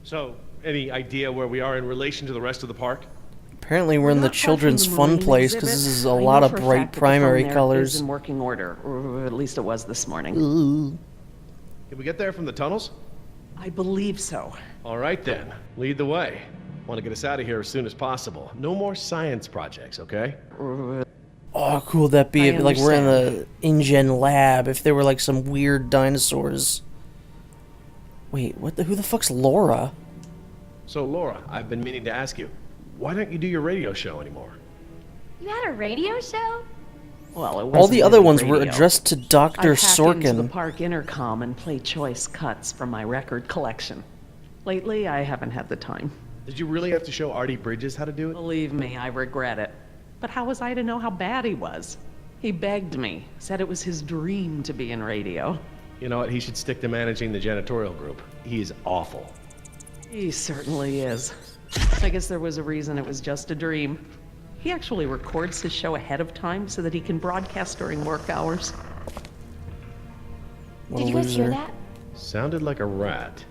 So, any idea where we are in relation to the rest of the park? Apparently we're in the children's fun place, because this is a lot of bright primary colors. Is in working order, or at least it was this morning. Ooh. Can we get there from the tunnels? I believe so. All right then, lead the way. Want to get us out of here as soon as possible. No more science projects, okay? Oh, cool would that be? Like we're in the InGen lab, if there were like some weird dinosaurs. Wait, who the fuck's Laura? So Laura, I've been meaning to ask you, why don't you do your radio show anymore? You had a radio show? Well, it wasn't all the other really ones were radio. addressed to Dr. I'd hack into the Sorkin. park intercom and play choice cuts from my record collection. Lately, I haven't had the time. Did you really have to show Artie Bridges how to do it? Believe me, I regret it. But how was I to know how bad he was? He begged me, said it was his dream to be in radio. You know what, he should stick to managing the janitorial group. He's awful. He certainly is. I guess there was a reason it was just a dream. He actually records his show ahead of time so that he can broadcast during work hours. What Did a you guys hear loser. that? Sounded like a rat.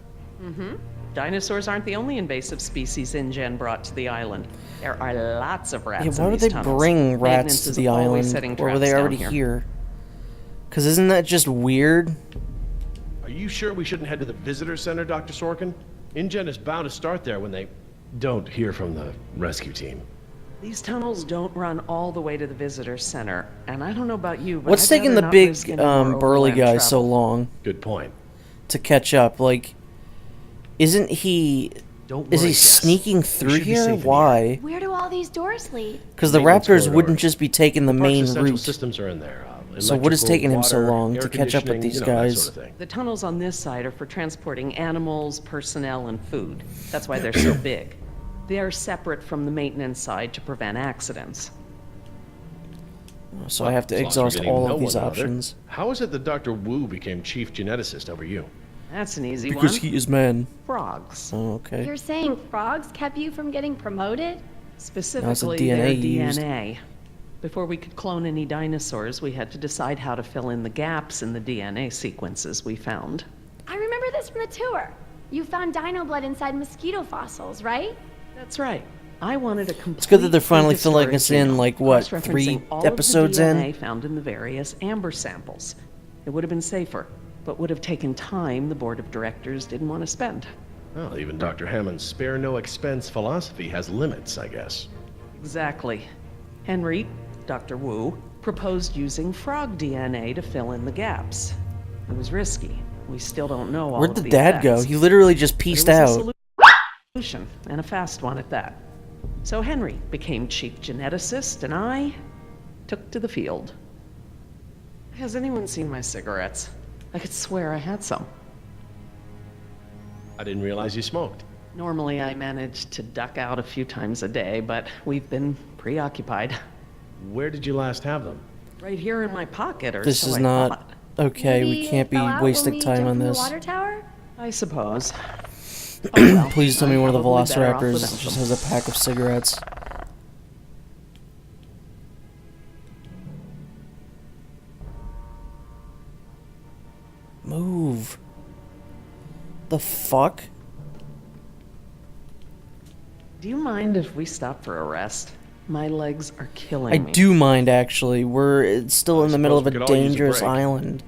Dinosaurs aren't the only invasive species InGen brought to the island. There are lots of rats Yeah, in why would these they tunnels. bring Maintenance rats to is the always setting island? Or were traps they down already here? Because isn't that just weird? Are you sure we shouldn't head to the visitor center, Dr. Sorkin? InGen is bound to start there when they don't hear from the rescue team. These tunnels don't run all the way to the visitor center, and I don't know about you, but What's I'd taking rather the not big, risk any more burly overland guy so travel. long Good point. to catch up? Like, isn't he... Don't Is worry, he Jess. sneaking We through should be here? safe in here. Why? Where do all these doors lead? Because the Maintenance Raptors corridor. wouldn't just be taking the Park's main essential route. systems are in there. So what is Electrical, taking him so water, long air to catch up with conditioning, these you know, that guys? sort of thing. The tunnels on this side are for transporting animals, personnel, and food. That's why they're so big. They are separate from the maintenance side to prevent accidents. So I have to As long as you're exhaust getting all know of these one another. options. How is it that Dr. Wu became chief geneticist over you? That's an easy Because one. he is man. Frogs. Oh, okay. You're saying frogs kept you from getting promoted? Specifically, DNA their used. DNA. Before we could clone any dinosaurs, we had to decide how to fill in the gaps in the DNA sequences we found. I remember this from the tour. You found dino blood inside mosquito fossils, right? That's right. I wanted a complete. It's good that they're finally filling prehistoric us in, genome, like, what, cross-referencing 3 all episodes of the in? DNA found in the various amber samples. It would have been safer, but would have taken time the board of directors didn't want to spend. Well, even Dr. Hammond's spare no expense philosophy has limits, I guess. Exactly. Henry, Dr. Wu, proposed using frog DNA to fill in the gaps. It was risky. We still don't know all Where'd of the dad go? effects, He literally just but it pieced was a out. solution, and a fast one at that. So Henry became chief geneticist, and I took to the field. Has anyone seen my cigarettes? I could swear I had some. I didn't realize you smoked. Normally I manage to duck out a few times a day, but we've been preoccupied. Where did you last have them? Right here in my pocket, or This so is I not... thought. Okay, Maybe we can't it be fell out wasting when we time jumped on from the this. water tower? I suppose. Oh, well, Please tell me I'm one of the probably better off Velociraptors without just them. has a pack of cigarettes. Move. The fuck? Do you mind if we stop for a rest? My legs are killing I me. do mind, actually. We're still in the middle of suppose a we could all use a dangerous break. island.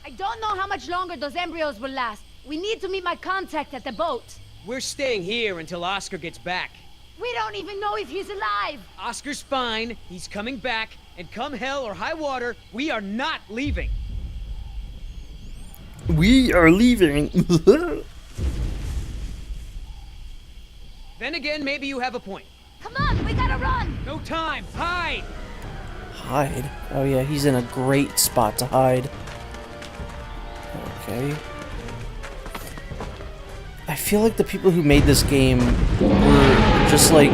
I don't know how much longer those embryos will last. We need to meet my contact at the boat. We're staying here until Oscar gets back. We don't even know if he's alive. Oscar's fine, he's coming back, and come hell or high water, we are not leaving. We are leaving. Then again, maybe you have a point. Come on, we gotta run. No time, hide! Hide? Oh yeah, he's in a great spot to hide. Okay. I feel like the people who made this game were just like,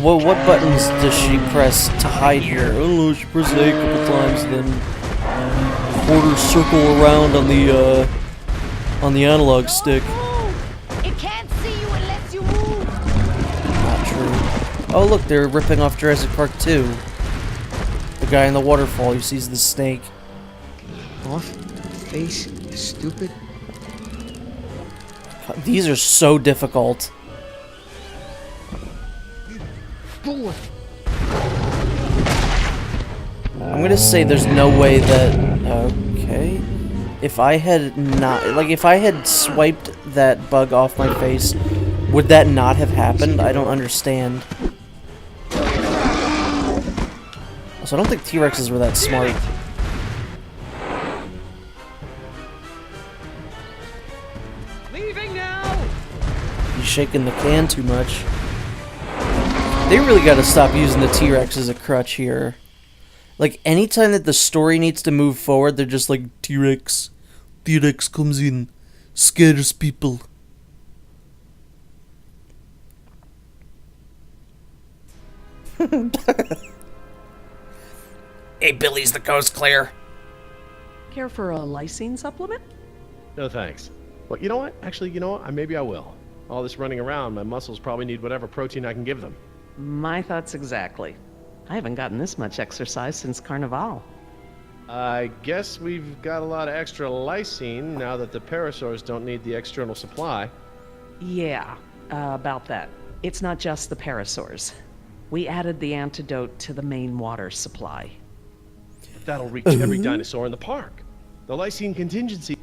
what buttons does she press to hide here? I don't know, she presses A a couple times, then quarter circle around on the analog stick. Move. It can't see you unless you move. Not true. Oh look, they're ripping off Jurassic Park 2. The guy in the waterfall who sees the snake. face, stupid. These are so difficult. Fool. I'm gonna say there's no way that... Okay. If I had not... Like, if I had swiped that bug off my face, would that not have happened? I don't understand. So I don't think T-Rexes were that smart. Leaving now! He's shaking the can too much. They really gotta stop using the T-Rex as a crutch here. Like, anytime that the story needs to move forward, they're just like, T-Rex. T-Rex comes in, scares people. Hey, Billy's the coast clear. Care for a lysine supplement? No thanks. Well, you know what? Actually, you know what? Maybe I will. All this running around, my muscles probably need whatever protein I can give them. My thoughts exactly. I haven't gotten this much exercise since Carnival. I guess we've got a lot of extra lysine now that the parasaurs don't need the external supply. Yeah, about that. It's not just the parasaurs. We added the antidote to the main water supply. But that'll reach every dinosaur in the park. The lysine contingency...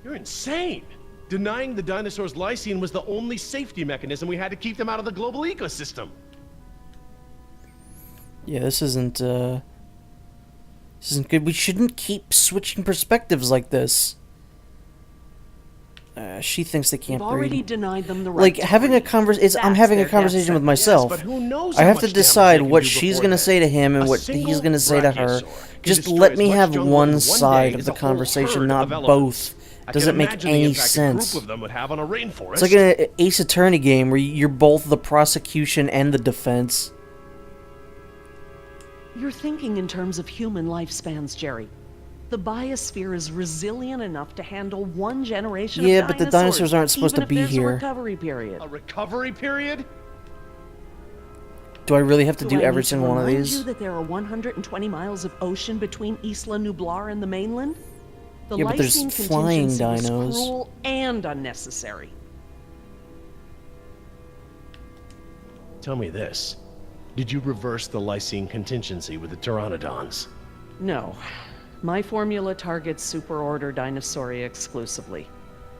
You're insane! Denying the dinosaurs lysine was the only safety mechanism we had to keep them out of the global ecosystem. Yeah, this isn't good. We shouldn't keep switching perspectives like this. She thinks they can't We've already breed. denied them the right Like, to having a breed. conversation... I'm That's having a their conversation with death myself. Yes, but who knows I how have much to damage decide they can what do she's before gonna then. say to him and A what single he's gonna say to her. brachiosaur can Just destroy let as me much have jungle in one day side of as the a whole conversation, herd not of elephants. both. I Doesn't can make imagine the any impact a sense. group of them would have on a rainforest. It's like an Ace Attorney game where you're both the prosecution and the defense. You're thinking in terms of human lifespans, Jerry. The biosphere is resilient enough to handle one generation Yeah, of but the dinosaurs, dinosaurs aren't supposed even to if be there's here. A recovery period. A recovery period? Do I really have to do I every need single one of remind these? you that there are 120 miles of ocean between Isla Nublar and the mainland? The Yeah, but there's lysine flying contingency dinos. was cruel and unnecessary. Tell me this. Did you reverse the lysine contingency with the pteranodons? No. My formula targets superorder Dinosauria exclusively.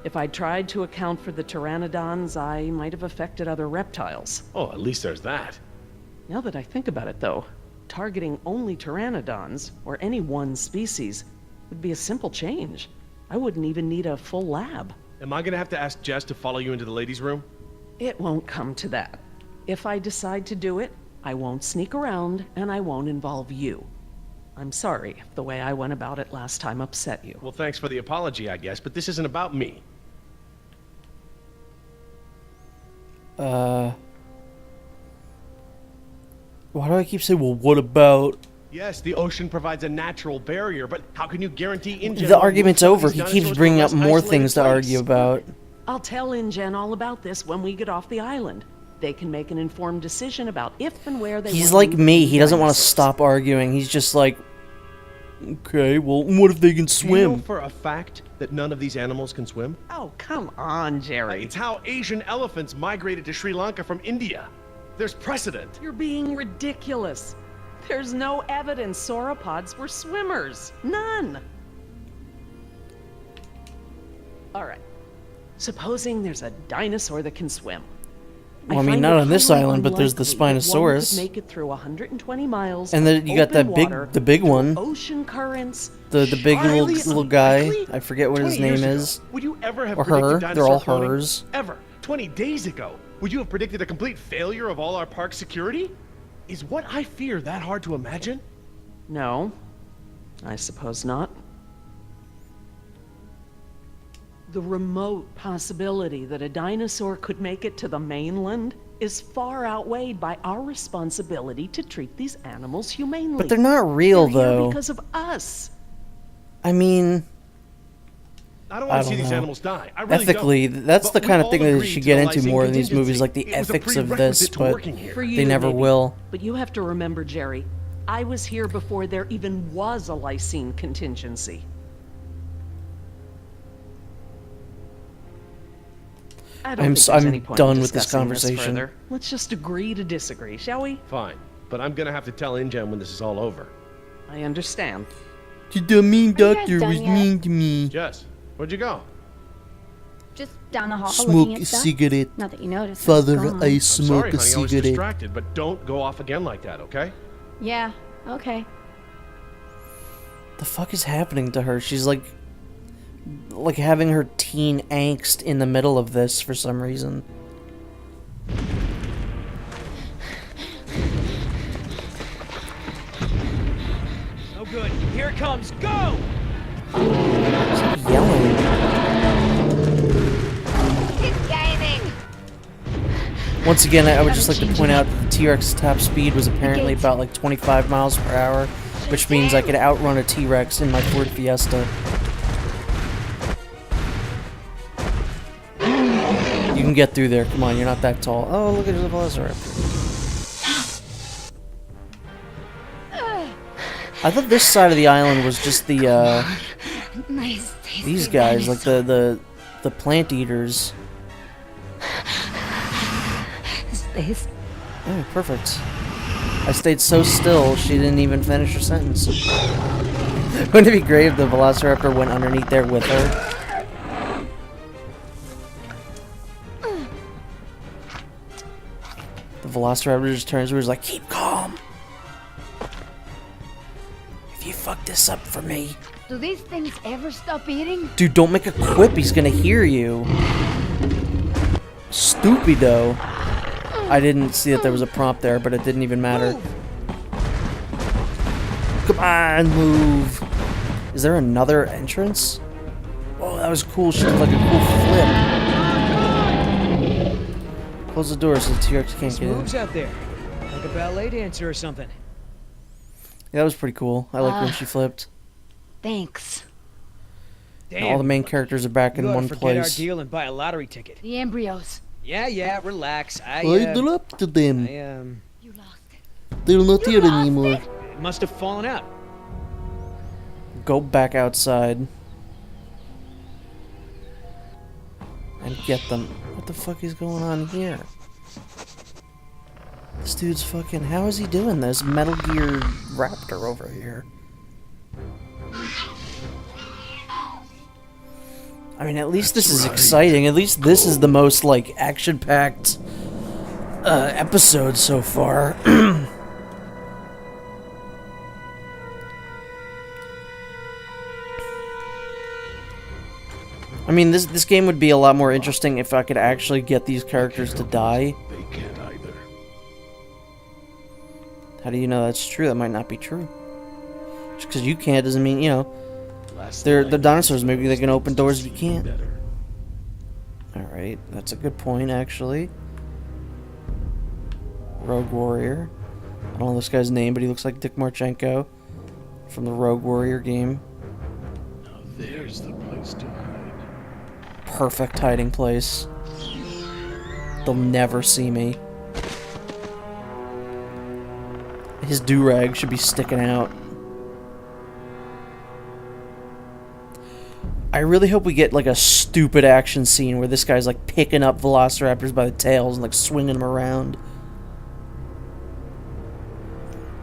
If I'd tried to account for the pteranodons, I might have affected other reptiles. Oh, at least there's that. Now that I think about it, though, targeting only pteranodons, or any one species, would be a simple change. I wouldn't even need a full lab. Am I gonna have to ask Jess to follow you into the ladies' room? It won't come to that. If I decide to do it, I won't sneak around, and I won't involve you. I'm sorry if the way I went about it last time upset you. Well, thanks for the apology, I guess, but this isn't about me. Why do I keep saying, well, what about... Yes, the ocean provides a natural barrier, but how can you guarantee InGen... The argument's over. He keeps bringing up more things to argue about. I'll tell InGen all about this when we get off the island. They can make an informed decision about if and where they He's want like to move me. the He doesn't want to dinosaurs. stop arguing. He's just like, okay, well, what if they can Do you know swim? for a fact that none of these animals can swim? Oh, come on, Jerry. It's how Asian elephants migrated to Sri Lanka from India. There's precedent. You're being ridiculous. There's no evidence sauropods were swimmers. None. All right. Supposing there's a dinosaur that can swim. Well, I mean, find not it on this highly island, but there's the unlikely that one Spinosaurus. could make it through 120 miles. And then you got open that big, water, the big one, ocean currents. the big Highly little guy. unlikely? I forget what his 20 years name ago, is. Would you ever have Or predicted her. dinosaur They're all cloning? hers. Ever. 20 days ago, would you have predicted a complete failure of all our park security? Is what I fear that hard to imagine? No, I suppose not. The remote possibility that a dinosaur could make it to the mainland is far outweighed by our responsibility to treat these animals humanely. But they're not real, They're here though. because of us. I mean, I don't want I to see don't these know. animals die. I really ethically, don't. that's But the we kind of all thing that they agreed should to get the into lysine more in these movies, contingency. like the It was a ethics of this, prerequisite to but working here. For you, they never maybe. will. But you have to remember, Jerry, I was here before there even was a lysine contingency. I don't think there's any point in done with this discussing conversation. further. Let's just agree to disagree, shall we? Fine, but I'm gonna have to tell InGen when this is all over. I understand. The mean Are you guys doctor done was yet? mean to me. Jess, where'd you go? Just down the hall Smoke looking a at stuff. cigarette. Not that you noticed. I was Father, gone. I I'm smoke sorry, a honey, I was cigarette. distracted, but don't go off again like that, okay? Yeah, okay. The fuck is happening to her? She's like having her teen angst in the middle of this for some reason. Oh, good. Here it comes. Go! Yelling. It's gaining! Once again, I would just like to point out that the T-Rex's top speed was apparently about like 25 miles per hour, which means I could outrun a T-Rex in my Ford Fiesta. You can get through there. Come on, you're not that tall. Oh, look at the Velociraptor. I thought this side of the island was just the Nice. these guys, like the plant eaters. Space. Oh, perfect. I stayed so still, she didn't even finish her sentence. Wouldn't it be great if the Velociraptor went underneath there with her? The Velociraptor just turns over and is like, keep calm. If you fuck this up for me. Do these things ever stop eating? Dude, don't make a quip, he's gonna hear you. Stupido. I didn't see that there was a prompt there, but it didn't even matter. Come on, move. Is there another entrance? Oh, that was cool. She did like a cool flip. Close the door so the T-Rex can't This get in. moves out there. Like a ballet dancer or something. Yeah, that was pretty cool. I like when she flipped. Thanks. Damn. And all the main characters are back You in ought one to forget our place. deal and buy a lottery ticket. The embryos. Yeah, relax. I up to them. You lost it. They're not You here lost anymore. it? It must have fallen out. Go back outside. And get them. What the fuck is going on here? This dude's fucking... How is he doing this? Metal Gear Raptor over here. I mean, at least this is exciting. At least this is the most, like, action-packed episode so far. I mean, this game would be a lot more interesting if I could actually get these characters to die. They can't either. How do you know that's true? That might not be true. Just because you can't doesn't mean, you know, Last they're night, dinosaurs. Maybe they can open doors if you can't. better. Alright, that's a good point, actually. Rogue Warrior. I don't know this guy's name, but he looks like Dick Marchenko from the Rogue Warrior game. Now there's the place to hide. Perfect hiding place. They'll never see me. His do-rag should be sticking out. I really hope we get like a stupid action scene where this guy's like picking up velociraptors by the tails and like swinging them around.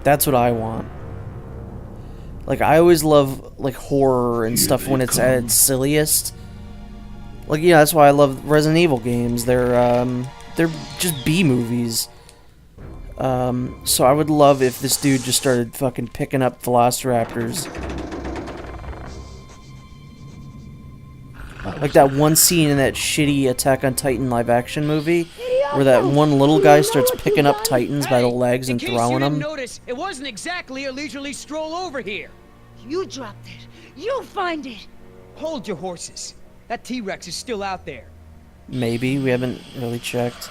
That's what I want. Like, I always love like horror and stuff when it's at its silliest. Like, yeah, that's why I love Resident Evil games. They're just B movies. So I would love if this dude just started fucking picking up velociraptors. Like that one scene in that shitty Attack on Titan live action movie where that one little guy starts picking up Titans by the legs and throwing In case you them. didn't notice, it wasn't exactly a leisurely stroll over here. You dropped it. You find it. Hold your horses. That T-Rex is still out there. Maybe, we haven't really checked.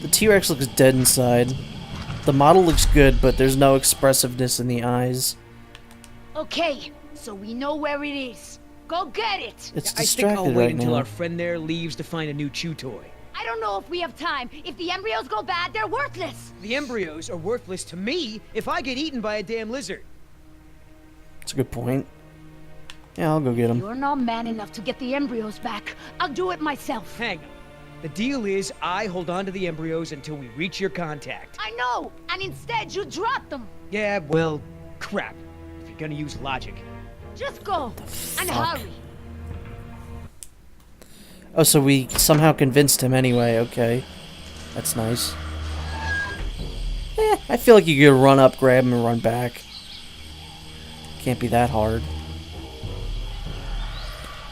The T-Rex looks dead inside. The model looks good, but there's no expressiveness in the eyes. Okay, so we know where it is. Go get it! It's I think I'll distracted wait right until now. our friend there leaves to find a new chew toy. I don't know if we have time. If the embryos go bad, they're worthless. The embryos are worthless to me if I get eaten by a damn lizard. That's a good point. Yeah, I'll go get him. You're not man enough to get the embryos back. I'll do it myself. Hang on. The deal is I hold on to the embryos until we reach your contact. I know, and instead you drop them. Yeah, well, crap. If you're gonna use logic. Just go, and fuck? hurry. Oh, so we somehow convinced him anyway, okay. That's nice. I feel like you could run up, grab him, and run back. Can't be that hard.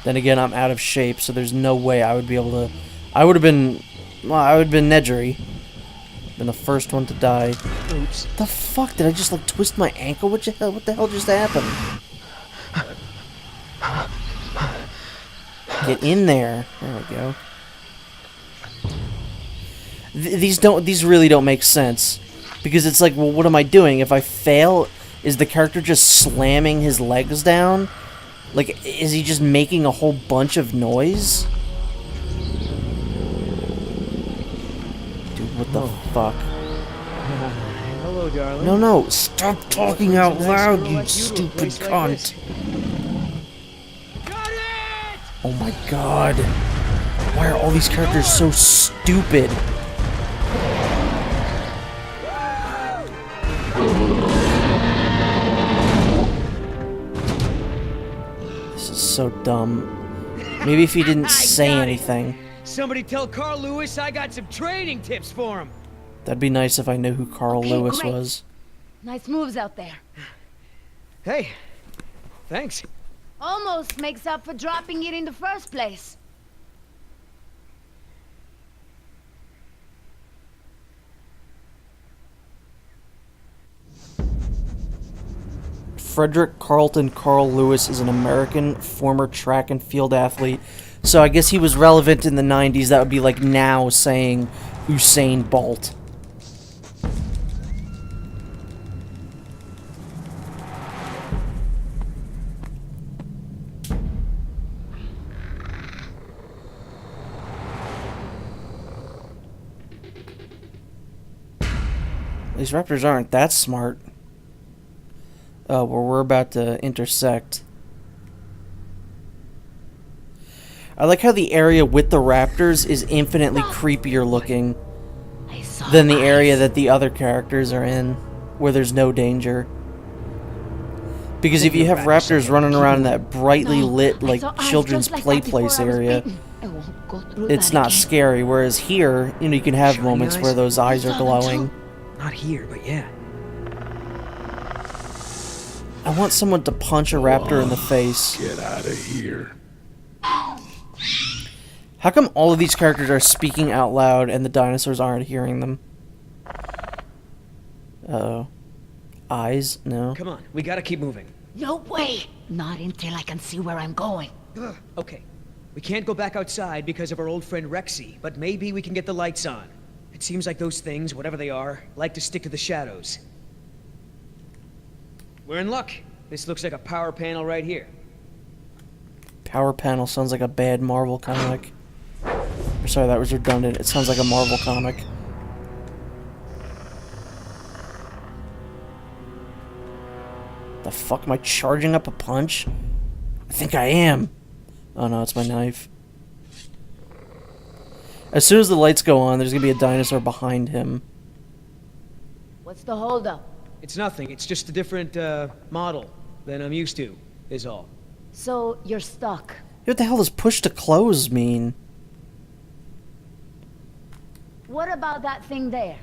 Then again, I'm out of shape, so there's no way I would be able to... I would have been... Well, I would have been Nedry. Been the first one to die. Oops. The fuck? Did I just, like, twist my ankle? What the hell just happened? Get in there. There we go. These really don't make sense. Because it's like, well, what am I doing? If I fail, is the character just slamming his legs down? Like, is he just making a whole bunch of noise? Dude, what the fuck? Hello, darling. No, stop talking out loud, girl you like you to a stupid place like cunt. this. Got it! Oh my god. Why are all these characters so stupid? This is so dumb. Maybe if he didn't say got it. anything. Somebody tell Carl Lewis I got some training tips for him. That'd be nice if I knew who Carl Okay, Lewis great. was. Nice moves out there. Hey, thanks. Almost makes up for dropping it in the first place. Frederick Carlton Carl Lewis is an American former track and field athlete. So I guess he was relevant in the 90s. That would be like now saying Usain Bolt. These raptors aren't that smart. Oh, well, we're about to intersect. I like how the area with the raptors is infinitely creepier looking I saw than the eyes. area that the other characters are in, where there's no danger. Because if you have raptors running around in that brightly lit, like, I saw eyes children's just like play that before place I was area, bitten. I won't go through it's that not again. scary. Whereas here, you know, you can have Shiny moments eyes? where those eyes are saw them glowing. too? Not here, but yeah. I want someone to punch a raptor in the face. Get out of here. How come all of these characters are speaking out loud and the dinosaurs aren't hearing them? Uh-oh. Eyes? No. Come on, we gotta keep moving. No way! Not until I can see where I'm going. Okay, we can't go back outside because of our old friend Rexy, but maybe we can get the lights on. It seems like those things, whatever they are, like to stick to the shadows. We're in luck. This looks like a power panel right here. Power panel sounds like a bad Marvel comic. Or sorry, that was redundant. It sounds like a Marvel comic. The fuck, am I charging up a punch? I think I am. Oh no, it's my knife. As soon as the lights go on, there's gonna be a dinosaur behind him. What's the holdup? It's nothing, it's just a different, model than I'm used to, is all. So, you're stuck. What the hell does push to close mean? What about that thing there?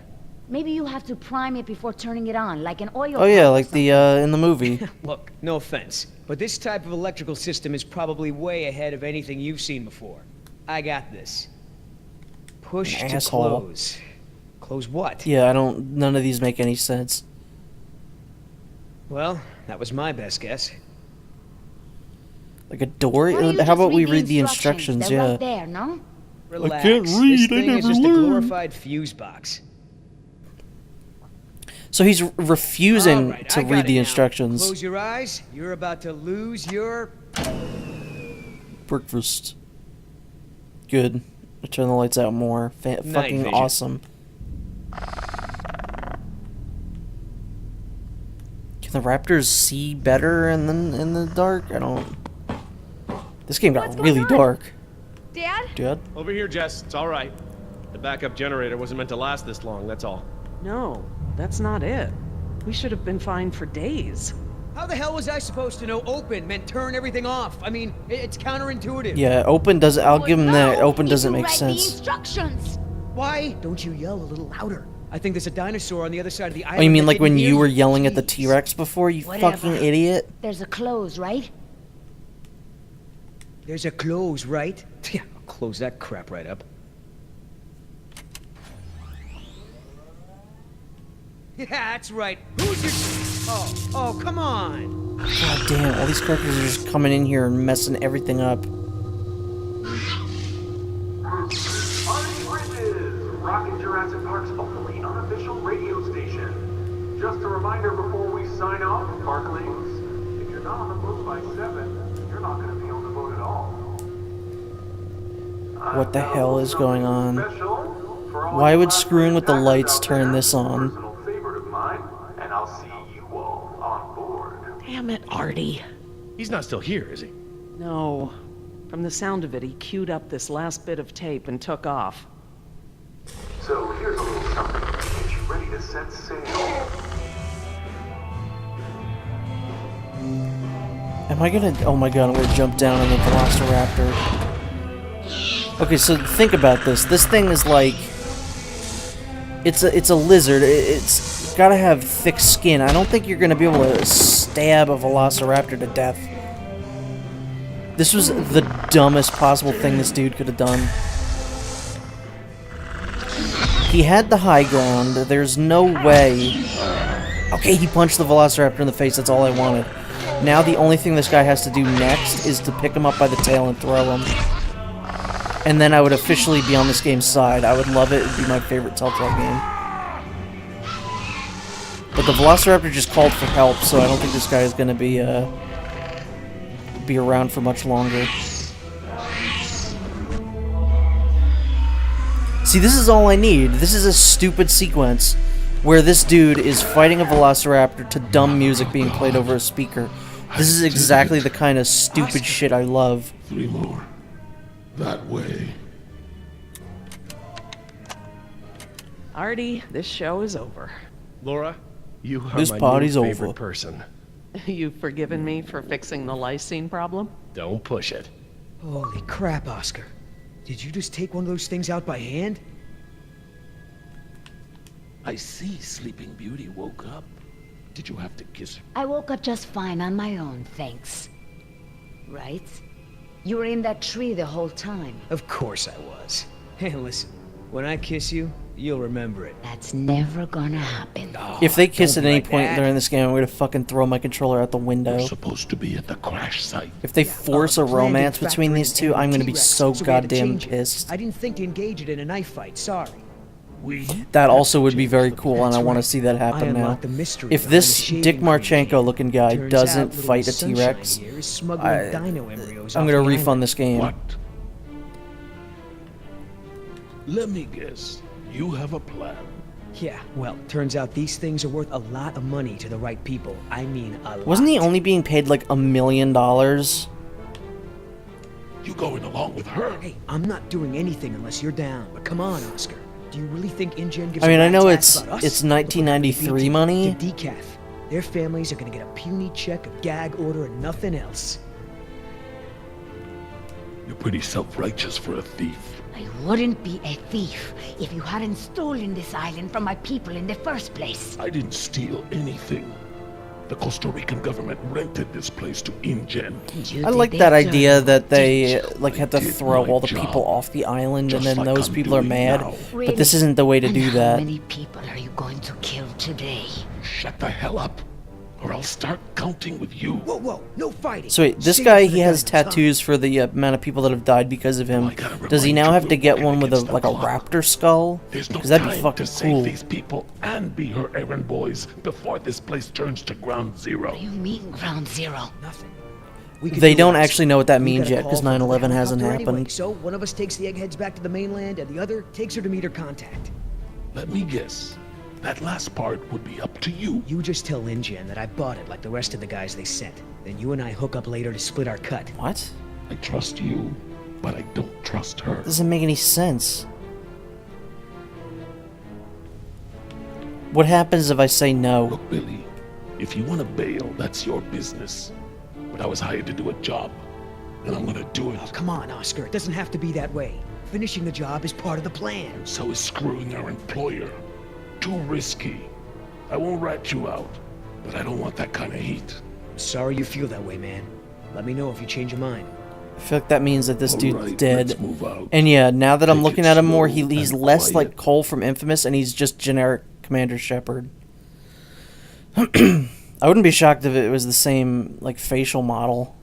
Maybe you have to prime it before turning it on, like an oil Oh yeah, pump or like the, in the movie. Look, no offense, but this type of electrical system is probably way ahead of anything you've seen before. I got this. Push An to asshole. close. Close what? Yeah, none of these make any sense. Well, that was my best guess. Like a door? Why don't you How just about we read read the instructions? They're Yeah. right there, no? Relax. can't read, This I thing is never just a learned. glorified fuse box. So he's refusing All right, to I got read it the now. instructions. Close your eyes. You're about to lose your... Breakfast. Good. I turn the lights out more. Fucking vision. awesome. Can the Raptors see better in the dark? I don't. This game got What's going really on? dark. Dad? Dad? Over here, Jess. It's all right. The backup generator wasn't meant to last this long, that's all. No, that's not it. We should have been fine for days. How the hell was I supposed to know open meant turn everything off? I mean, it's counterintuitive. Yeah, open does. I'll give him that. No, Open if doesn't you make read sense. the instructions. Why don't you yell a little louder? I think there's a dinosaur on the other side of the island. Oh, you mean that like didn't when hear you were yelling at the Jeez. T-Rex before? You Whatever. fucking idiot. There's a close, right? There's a close, right? Yeah, I'll close that crap right up. Yeah, that's right. Who's your... Oh, come on. God damn, all these characters are just coming in here and messing everything up. Rockin' Jurassic Park's only unofficial radio station. Just a reminder before we sign off, Parklings, if you're not on the boat by 7, you're not going to be on the boat at all. What the hell is going on? Special for all Why you would last screwing with the attackers lights out turn there. this on? Personal favorite of mine, and I'll see you all on board. Damn it, Artie. He's not still here, is he? No. From the sound of it, he queued up this last bit of tape and took off. So here's a little something to get you ready to set sail. Am I gonna... Oh my god, I'm gonna jump down on the Velociraptor. Okay, so think about this. This thing is like... It's a lizard. It's gotta have thick skin. I don't think you're gonna be able to stab a Velociraptor to death. This was the dumbest possible thing this dude could have done. He had the high ground. There's no way... Okay, he punched the Velociraptor in the face. That's all I wanted. Now the only thing this guy has to do next is to pick him up by the tail and throw him. And then I would officially be on this game's side. I would love it. It would be my favorite Telltale game. But the Velociraptor just called for help, so I don't think this guy is going to be around for much longer. See, this is all I need. This is a stupid sequence where this dude is fighting a Velociraptor to dumb music being played over a speaker. This is exactly the kind of stupid shit I love. 3 more. That way. Artie, this show is over. Laura, you are This my party's new favorite over. person. You've forgiven me for fixing the lysine problem? Don't push it. Holy crap, Oscar. Did you just take one of those things out by hand? I see Sleeping Beauty woke up. Did you have to kiss her? I woke up just fine on my own, thanks. Right? You were in that tree the whole time. Of course I was. Hey, listen. When I kiss you, you'll remember it. That's never gonna happen. If they kiss Don't at be any like point that. during this game, I'm going to fucking throw my controller out the window. You're supposed to be at the crash site. If they force a Landing romance between factory these two, and I'm going to be T-Rex, so we had to goddamn change it. pissed. I didn't think to engage it in a knife fight, sorry. That also would be very cool, and I want to see that I happen now. unlocked the mystery If behind this the shaving Dick cream. Marchenko-looking guy Turns doesn't out little fight a Sunshine T-Rex, here is smuggling dino embryos I'm off going the to island. refund this game. What? Let me guess. You have a plan. Yeah, well, turns out these things are worth a lot of money to the right people. I mean, a lot. Wasn't he only being paid like $1 million? You going along with her? Hey, I'm not doing anything unless you're down. But come on, Oscar. Do you really think InGen gives I mean, a I know rat's ass it's- about us? it's 1993 money. To Decaf. Their families are gonna get a puny check, a gag order, and nothing else. You're pretty self-righteous for a thief. I wouldn't be a thief if you hadn't stolen this island from my people in the first place. I didn't steal anything. The Costa Rican government rented this place to InGen. You I did like their that job, idea that they didn't like had to did throw my all the job. people off the island, and Just then like those I'm people are doing mad. now. you? But this isn't the way to And do how that. many people are you going to kill today? Shut the hell up. or I'll start counting with you. Whoa, whoa, no fighting. So wait, this Save guy, it for he the has guns, huh? tattoos for the amount of people that have died because of him. I gotta Does he remind now you, have to we're get working one with a against like a the clock. raptor skull? There's no Because that'd be time fucking to save cool. these people and be her errand boys before this place turns to ground zero. What do you mean, ground zero? Nothing. We could They do don't this. actually know what that We means got a yet, call 'cause from the 9/11 hasn't helicopter anyway, happened. So one of us takes the eggheads back to the mainland, and the other takes her to meet her contact. Let me guess. That last part would be up to you. You just tell InGen that I bought it like the rest of the guys they sent. Then you and I hook up later to split our cut. What? I trust you, but I don't trust her. Doesn't make any sense. What happens if I say no? Look, Billy, if you want to bail, that's your business. But I was hired to do a job, and I'm gonna do it. Oh, come on, Oscar. It doesn't have to be that way. Finishing the job is part of the plan. So is screwing our employer. Too risky. I won't rat you out, but I don't want that kind of heat. I'm sorry you feel that way, man. Let me know if you change your mind. I feel like that means that this All dude's right, dead. let's move out. And yeah, now that I'm Take looking it at him more, slow he's and less quiet. like Cole from Infamous, and he's just generic Commander Shepard. I wouldn't be shocked if it was the same like facial model.